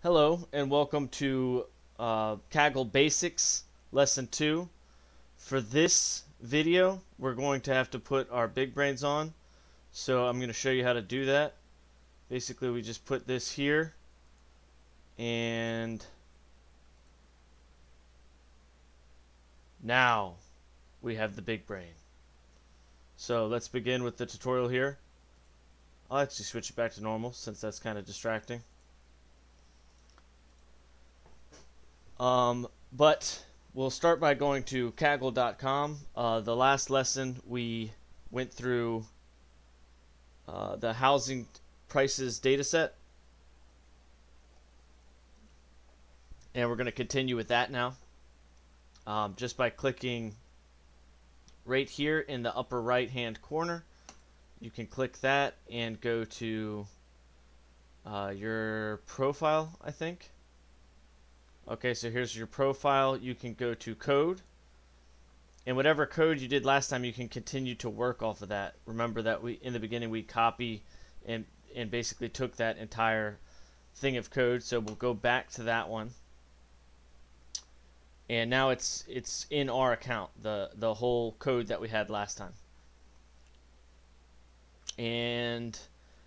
Hello and welcome to Kaggle Basics Lesson 2. For this video, we're going to have to put our big brains on. So I'm going to show you how to do that. Basically, we just put this here and now we have the big brain. So let's begin with the tutorial here. I'll actually switch it back to normal since that's kind of distracting. But we'll start by going to Kaggle.com. The last lesson we went through the housing prices dataset, and we're going to continue with that now. Just by clicking right here in the upper right hand corner, you can click that and go to your profile, I think. Okay, so here's your profile. You can go to code, and whatever code you did last time, you can continue to work off of that. Remember that in the beginning we copy and basically took that entire thing of code. So we'll go back to that one, and now it's in our account, the whole code that we had last time. And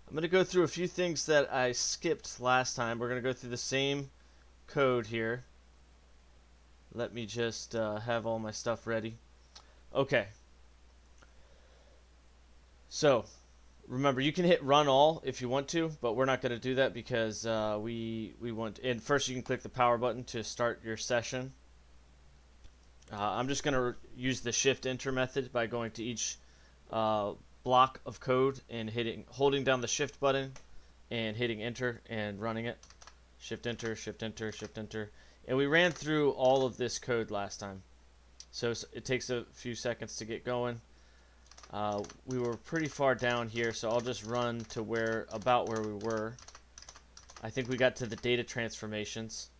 I'm going to go through a few things that I skipped last time. We're going to go through the same code here. Let me just have all my stuff ready. Okay. So remember, you can hit run all if you want to, but we're not going to do that because we want. And first, you can click the power button to start your session. I'm just going to use the shift enter method by going to each block of code and holding down the shift button and hitting enter and running it. Shift enter, shift enter, shift enter. And we ran through all of this code last time. So it takes a few seconds to get going. We were pretty far down here, so I'll just run to about where we were. I think we got to the data transformations.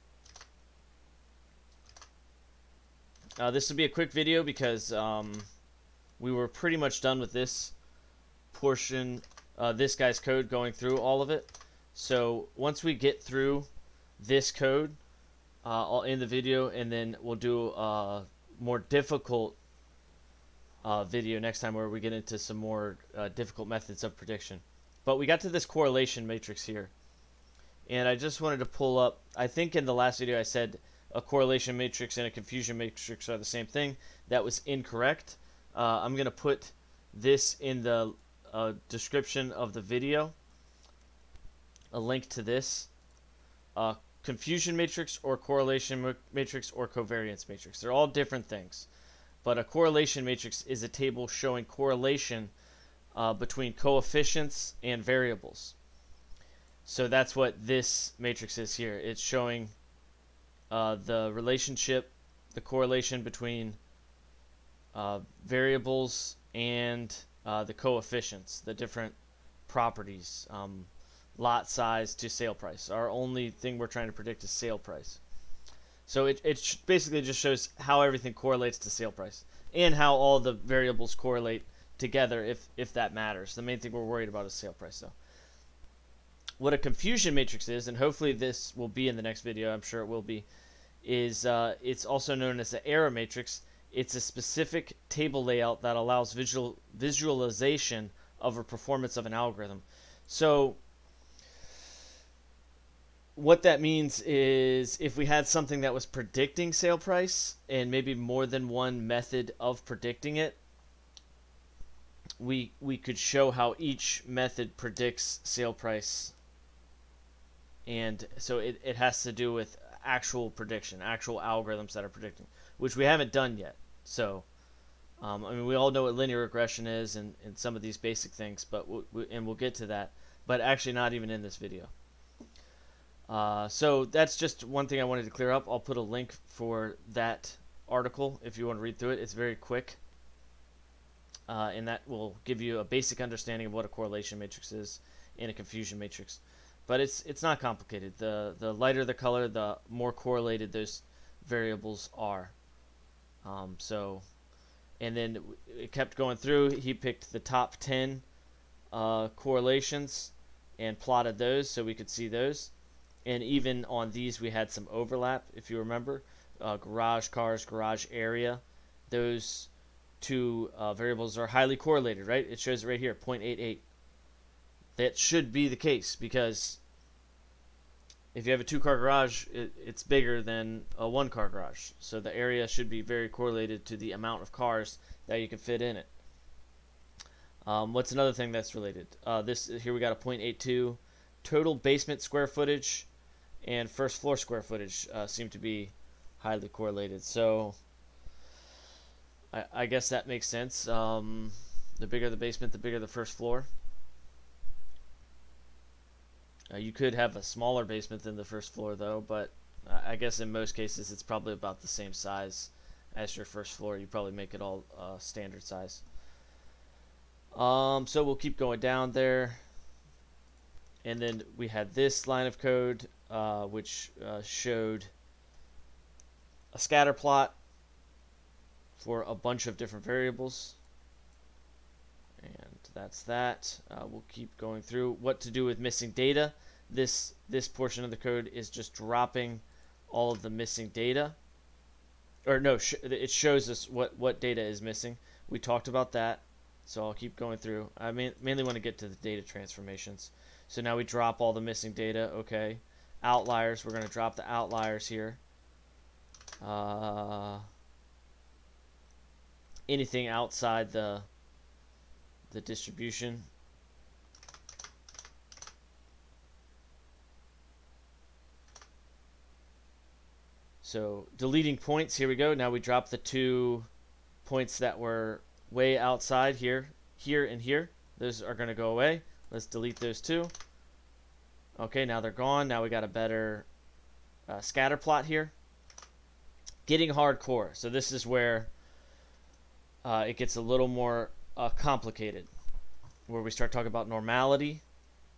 This will be a quick video because we were pretty much done with this portion, this guy's code, going through all of it. So once we get through this code, I'll end the video, and then we'll do a more difficult video next time where we get into some more difficult methods of prediction. But we got to this correlation matrix here, and I just wanted to pull up, I think in the last video I said a correlation matrix and a confusion matrix are the same thing. That was incorrect. I'm going to put this in the description of the video, a link to this. Confusion matrix or correlation matrix or covariance matrix. They're all different things. But a correlation matrix is a table showing correlation between coefficients and variables. So that's what this matrix is here. It's showing the relationship, the correlation between variables and the coefficients, the different properties. Lot size to sale price. Our only thing we're trying to predict is sale price. So it basically just shows how everything correlates to sale price and how all the variables correlate together if that matters. The main thing we're worried about is sale price though. What a confusion matrix is, and hopefully this will be in the next video, I'm sure it will be, is it's also known as the error matrix. It's a specific table layout that allows visualization of a performance of an algorithm. So what that means is if we had something that was predicting sale price and maybe more than one method of predicting it, we could show how each method predicts sale price. And so it has to do with actual prediction, actual algorithms that are predicting, which we haven't done yet. So I mean, we all know what linear regression is and some of these basic things, but we'll get to that, but actually not even in this video. So that's just one thing I wanted to clear up. I'll put a link for that article if you want to read through it. It's very quick, and that will give you a basic understanding of what a correlation matrix is and a confusion matrix. But it's not complicated. The lighter the color, the more correlated those variables are. And then it kept going through. He picked the top 10 correlations and plotted those so we could see those. And even on these, we had some overlap, if you remember. Garage cars, garage area. Those two variables are highly correlated, right? It shows it right here, 0.88. That should be the case, because if you have a 2-car garage, it's bigger than a 1-car garage. So the area should be very correlated to the amount of cars that you can fit in it. What's another thing that's related? Here we got a 0.82. Total basement square footage and first floor square footage seem to be highly correlated. So I guess that makes sense. The bigger the basement, the bigger the first floor. You could have a smaller basement than the first floor, though, but I guess in most cases it's probably about the same size as your first floor. You probably make it all standard size. So we'll keep going down there. And then we had this line of code, which showed a scatter plot for a bunch of different variables. And that's that. We'll keep going through what to do with missing data. This portion of the code is just dropping all of the missing data. Or no, it shows us what data is missing. We talked about that, so I'll keep going through. I mainly want to get to the data transformations. So now we drop all the missing data. Okay, outliers. We're going to drop the outliers here. Anything outside the distribution. So deleting points, here we go. Now we drop the 2 points that were way outside here, and here. Those are going to go away. Let's delete those 2. Okay, now they're gone. Now we got a better scatter plot here. Getting hardcore. So this is where it gets a little more complicated, where we start talking about normality,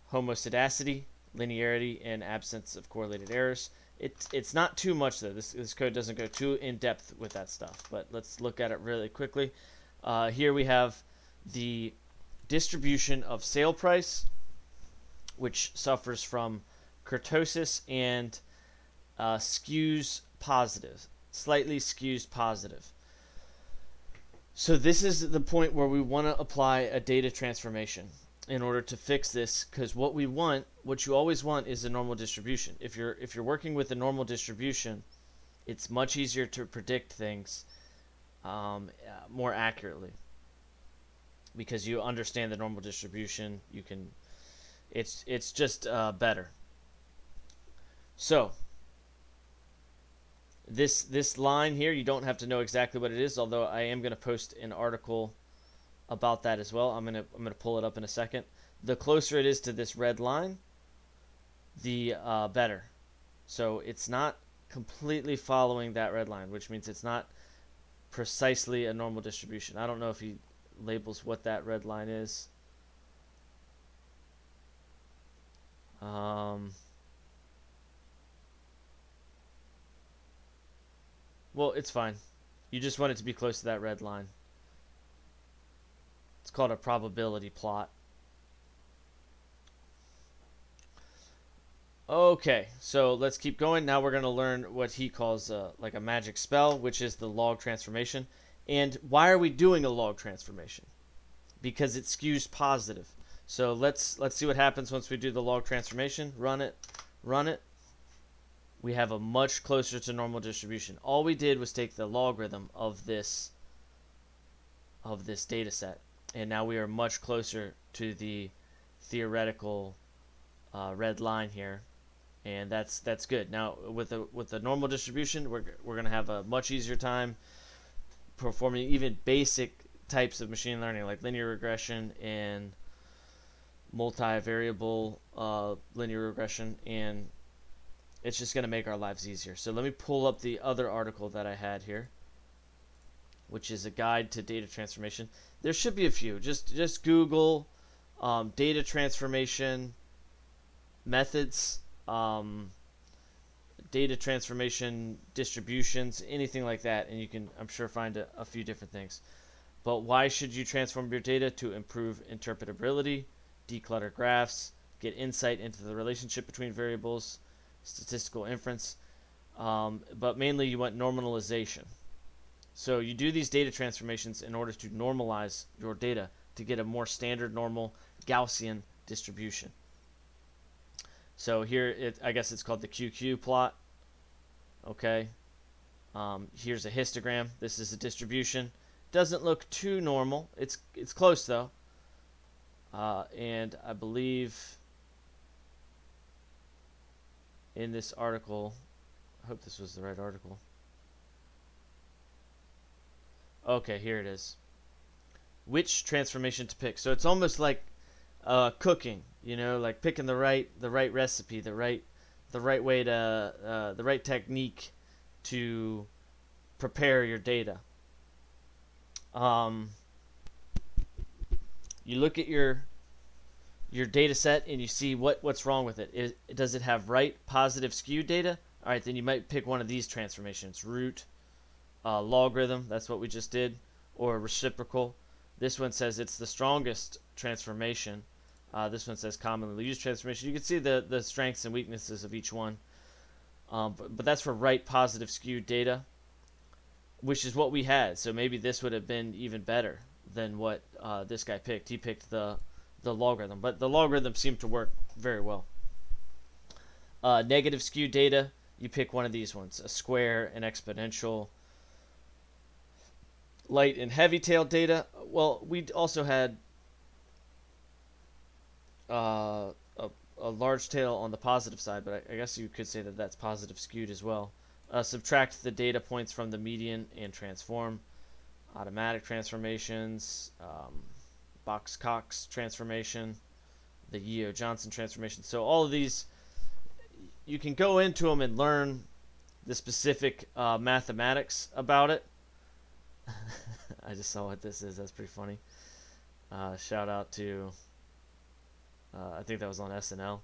Homo Sadasity, linearity, and absence of correlated errors. It's not too much, though. This code doesn't go too in-depth with that stuff, but let's look at it really quickly. Here we have the distribution of sale price, which suffers from kurtosis and skews positive, slightly skews positive. So this is the point where we want to apply a data transformation in order to fix this, because what you always want is a normal distribution. If you're working with a normal distribution, it's much easier to predict things more accurately, because you understand the normal distribution. It's just better. So this line here, you don't have to know exactly what it is, although I am going to post an article about that as well. I'm gonna pull it up in a second. The closer it is to this red line, the better. So it's not completely following that red line, which means it's not precisely a normal distribution. I don't know if he labels what that red line is. Well, it's fine. You just want it to be close to that red line. It's called a probability plot. Okay, so let's keep going. Now we're going to learn what he calls like a magic spell, which is the log transformation. And why are we doing a log transformation? Because it skews positive. So let's see what happens once we do the log transformation. Run it. We have a much closer to normal distribution. All we did was take the logarithm of this data set, and now we are much closer to the theoretical red line here, and that's good. Now with the normal distribution, we're going to have a much easier time performing even basic types of machine learning like linear regression and multivariable linear regression, and it's just going to make our lives easier. So let me pull up the other article that I had here, which is a guide to data transformation. There should be a few. Just Google data transformation methods, data transformation distributions, anything like that, and you can, I'm sure, find a few different things. But why should you transform your data? To improve interpretability, declutter graphs, get insight into the relationship between variables, statistical inference, but mainly you want normalization. So you do these data transformations in order to normalize your data to get a more standard, normal Gaussian distribution. So here, I guess it's called the QQ plot. Okay. Here's a histogram. This is a distribution. Doesn't look too normal. It's close though. And I believe in this article, I hope this was the right article. Okay, here it is. Which transformation to pick? So it's almost like cooking, you know, like picking the right recipe, the right way to the right technique to prepare your data. You look at your data set and you see what's wrong with it. Does it have right positive skewed data? All right, then you might pick one of these transformations: root, logarithm. That's what we just did, or reciprocal. This one says it's the strongest transformation. This one says commonly used transformation. You can see the strengths and weaknesses of each one. But that's for right positive skewed data, which is what we had. So maybe this would have been even better than what this guy picked. He picked the logarithm, but the logarithm seemed to work very well. Negative skewed data, you pick one of these ones: a square, an exponential. Light and heavy tail data. Well, we also had a large tail on the positive side, but I guess you could say that that's positive skewed as well. Subtract the data points from the median and transform. Automatic transformations, Box-Cox transformation, the Yeo-Johnson transformation. So all of these, you can go into them and learn the specific mathematics about it. I just saw what this is. That's pretty funny. Shout out to, I think that was on SNL.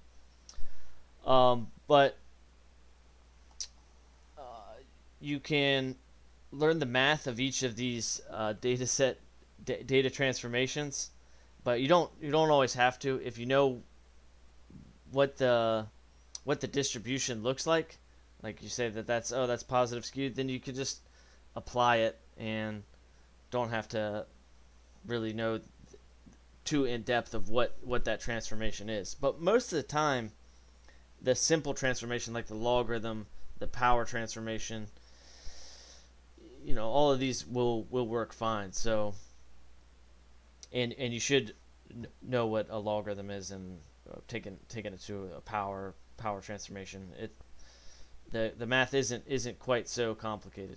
But you can learn the math of each of these data transformations, but you don't always have to. If you know what the distribution looks like you say that's positive skewed, then you could just apply it and don't have to really know too in depth of what that transformation is. But most of the time, the simple transformation like the logarithm, the power transformation, you know, all of these will work fine. So and you should know what a logarithm is, and taking it to a power transformation. The math isn't quite so complicated.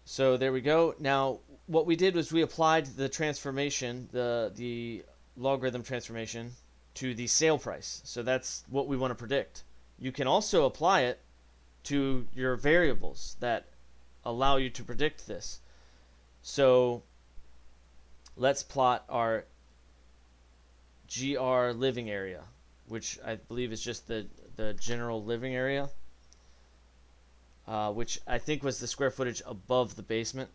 So there we go. Now what we did was we applied the transformation, the logarithm transformation, to the sale price. So that's what we want to predict. You can also apply it to your variables that allow you to predict this. So let's plot our GR living area, which I believe is just the general living area, which I think was the square footage above the basement.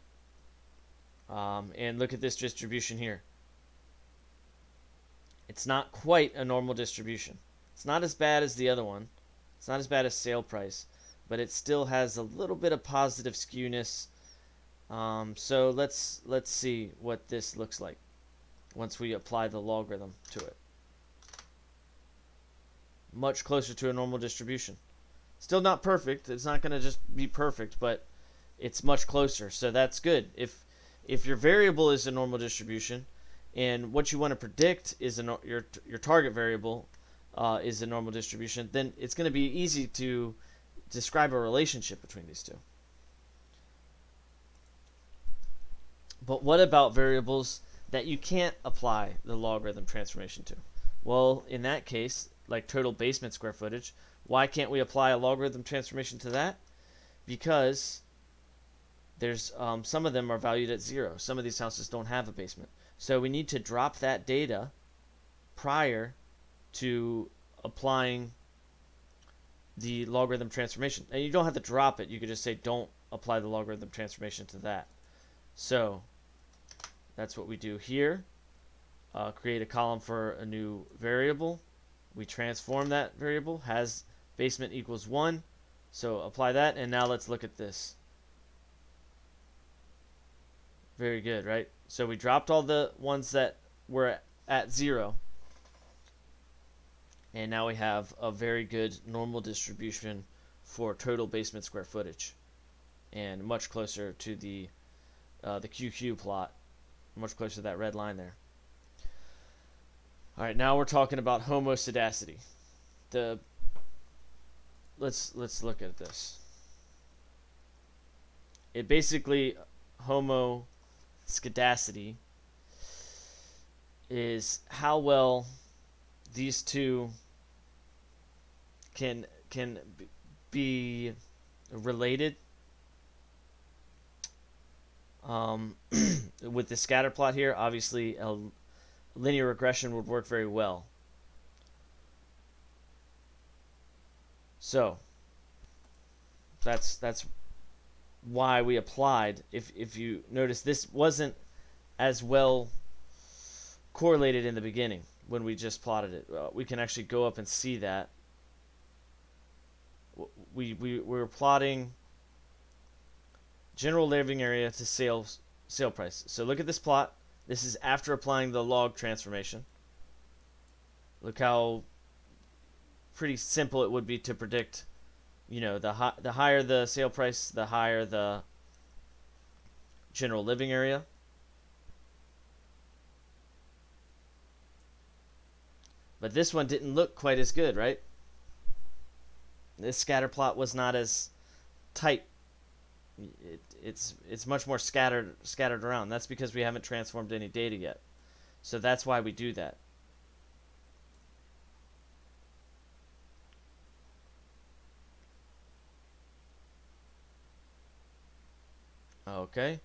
And look at this distribution here. It's not quite a normal distribution. It's not as bad as the other one. It's not as bad as sale price, but it still has a little bit of positive skewness. So let's see what this looks like once we apply the logarithm to it. Much closer to a normal distribution. Still not perfect. It's not going to just be perfect, but it's much closer. So that's good. If your variable is a normal distribution, and what you want to predict is your target variable is a normal distribution, then it's going to be easy to describe a relationship between these two. But what about variables that you can't apply the logarithm transformation to? Well, in that case, like total basement square footage, why can't we apply a logarithm transformation to that? Because there's some of them are valued at 0. Some of these houses don't have a basement. So we need to drop that data prior to applying the logarithm transformation. And you don't have to drop it. You could just say don't apply the logarithm transformation to that. So that's what we do here. Create a column for a new variable. We transform that variable, has basement equals 1. So apply that, and now let's look at this. Very good, right? So we dropped all the ones that were at 0. And now we have a very good normal distribution for total basement square footage. And much closer to the QQ plot. Much closer to that red line there. All right, now we're talking about Homo Sadasity. Let's look at this. It basically, Homo Sadasity is how well these two can be related. With the scatter plot here, obviously a linear regression would work very well. So that's why we applied. If you notice, this wasn't as well correlated in the beginning when we just plotted it. We can actually go up and see that. We were plotting general living area to sale price. So look at this plot. This is after applying the log transformation. Look how pretty simple it would be to predict. You know, the higher the sale price, the higher the general living area. But this one didn't look quite as good, right? This scatter plot was not as tight. It's much more scattered around. That's because we haven't transformed any data yet. So that's why we do that. Okay.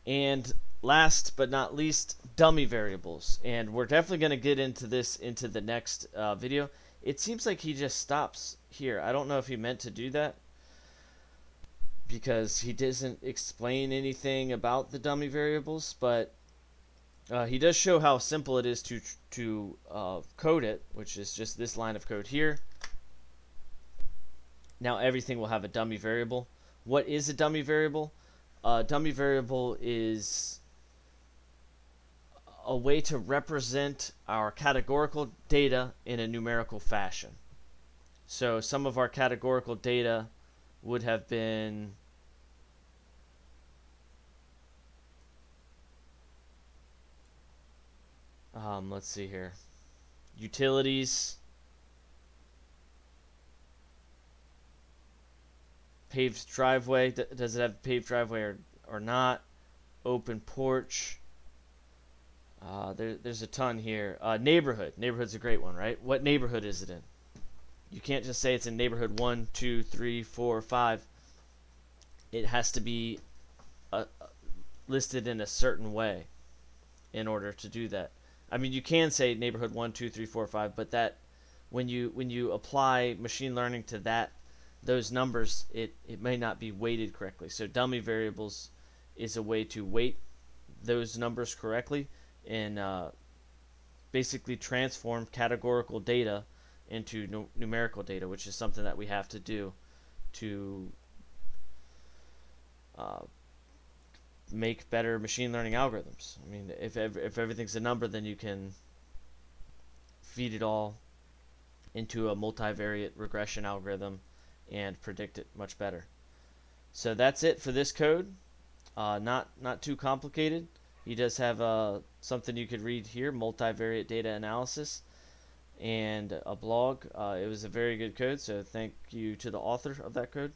And last but not least, dummy variables. And we're definitely going to get into this into the next video. It seems like he just stops here. I don't know if he meant to do that, because he doesn't explain anything about the dummy variables, but he does show how simple it is to code it, which is just this line of code here. Now everything will have a dummy variable. What is a dummy variable? A dummy variable is a way to represent our categorical data in a numerical fashion. So some of our categorical data would have been let's see here. Utilities, paved driveway. Does it have paved driveway or not? Open porch. There's a ton here. Neighborhood. Neighborhood's a great one, right? What neighborhood is it in? You can't just say it's in neighborhood 1, 2, 3, 4, 5. It has to be listed in a certain way in order to do that. I mean, you can say neighborhood 1, 2, 3, 4, 5, but that when you apply machine learning to those numbers, it may not be weighted correctly. So dummy variables is a way to weight those numbers correctly and basically transform categorical data into numerical data, which is something that we have to do to make better machine learning algorithms. I mean, if everything's a number, then you can feed it all into a multivariate regression algorithm and predict it much better. So that's it for this code. Not too complicated. He does have something you could read here, multivariate data analysis, and a blog. It was a very good code, so thank you to the author of that code.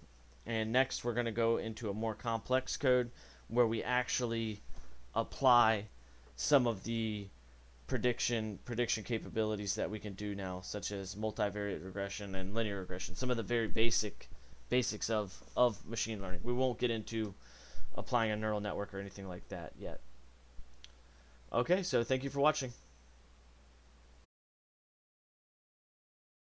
And next we're going to go into a more complex code where we actually apply some of the prediction capabilities that we can do now, such as multivariate regression and linear regression, some of the very basics of machine learning. We won't get into applying a neural network or anything like that yet. Okay, so thank you for watching.